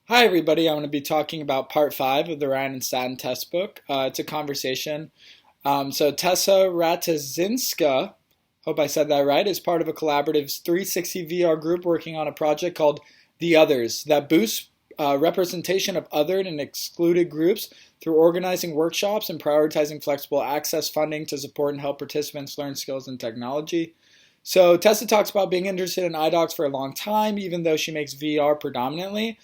Hi, everybody. I'm going to be talking about part five of the Ryan and Staton test book. It's a conversation. So Tessa Ratazinska, hope I said that right, is part of a collaborative 360 VR group working on a project called The Others that boosts representation of othered and excluded groups through organizing workshops and prioritizing flexible access funding to support and help participants learn skills and technology. So Tessa talks about being interested in iDocs for a long time, even though she makes VR predominantly.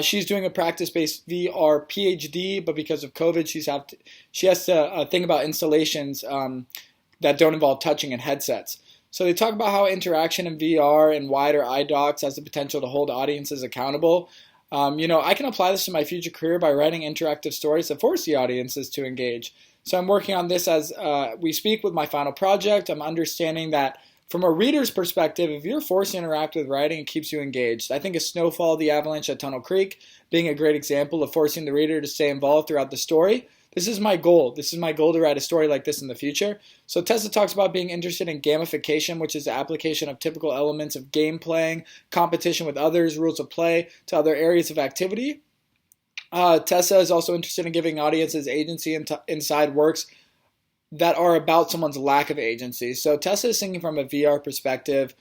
She's doing a practice-based VR PhD, but because of COVID, she has to think about installations that don't involve touching and headsets. So they talk about how interaction in VR and wider iDocs has the potential to hold audiences accountable. I can apply this to my future career by writing interactive stories that force the audiences to engage. So I'm working on this as we speak with my final project. I'm understanding that from a reader's perspective, if you're forced to interact with writing, it keeps you engaged. I think a Snowfall, the Avalanche at Tunnel Creek being a great example of forcing the reader to stay involved throughout the story. This is my goal. This is my goal to write a story like this in the future. So Tessa talks about being interested in gamification, which is the application of typical elements of game playing, competition with others, rules of play to other areas of activity. Tessa is also interested in giving audiences agency inside works that are about someone's lack of agency. So Tessa is thinking from a VR perspective.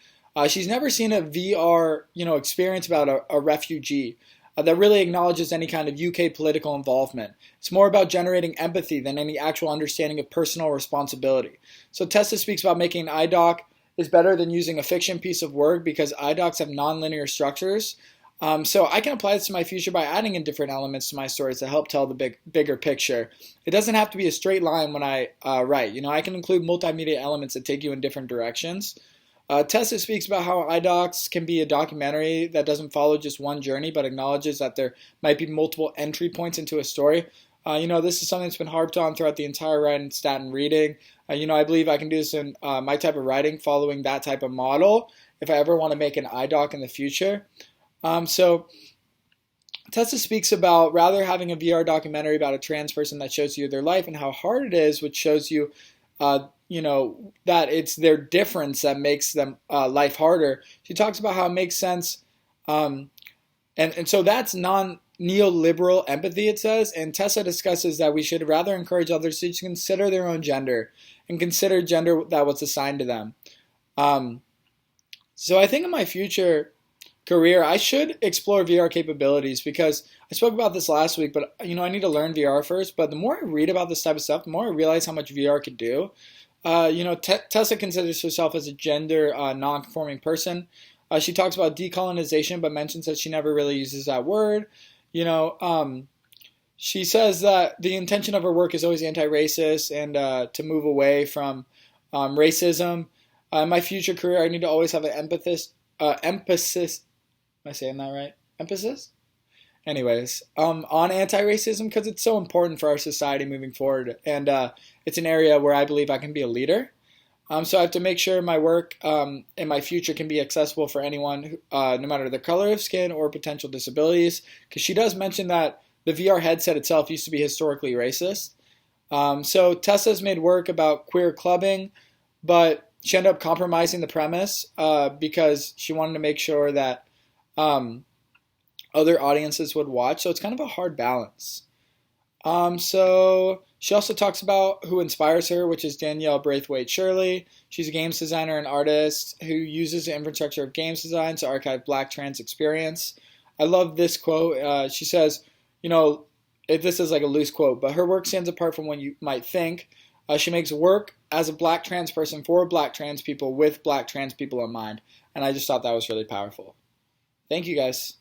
She's never seen a VR, experience about a refugee that really acknowledges any kind of UK political involvement. It's more about generating empathy than any actual understanding of personal responsibility. So Tessa speaks about making an iDoc is better than using a fiction piece of work because iDocs have nonlinear structures. So I can apply this to my future by adding in different elements to my stories to help tell the bigger picture. It doesn't have to be a straight line when I write. I can include multimedia elements that take you in different directions. Tessa speaks about how iDocs can be a documentary that doesn't follow just one journey, but acknowledges that there might be multiple entry points into a story. This is something that's been harped on throughout the entire Ryan and Staton reading. I believe I can do this in my type of writing, following that type of model, if I ever want to make an iDoc in the future. So Tessa speaks about rather having a VR documentary about a trans person that shows you their life and how hard it is, which shows you, that it's their difference that makes them life harder. She talks about how it makes sense, and so that's neoliberal empathy, it says. And Tessa discusses that we should rather encourage others to consider their own gender and consider gender that was assigned to them. So I think in my future career, I should explore VR capabilities because I spoke about this last week, but I need to learn VR first. But the more I read about this type of stuff, the more I realize how much VR could do. Tessa considers herself as a gender non-conforming person. She talks about decolonization, but mentions that she never really uses that word. She says that the intention of her work is always anti-racist and to move away from racism. In my future career, I need to always have an emphasis. Am I saying that right? Emphasis? Anyways, on anti-racism because it's so important for our society moving forward. And it's an area where I believe I can be a leader. So I have to make sure my work in my future can be accessible for anyone, no matter their color of skin or potential disabilities. Because she does mention that the VR headset itself used to be historically racist. So Tessa's made work about queer clubbing, but she ended up compromising the premise because she wanted to make sure that other audiences would watch. So it's kind of a hard balance. So she also talks about who inspires her, which is Danielle Braithwaite Shirley. She's a games designer and artist who uses the infrastructure of games design to archive Black trans experience. I love this quote. She says, this is like a loose quote, but her work stands apart from what you might think. She makes work as a Black trans person for Black trans people with Black trans people in mind. And I just thought that was really powerful. Thank you, guys.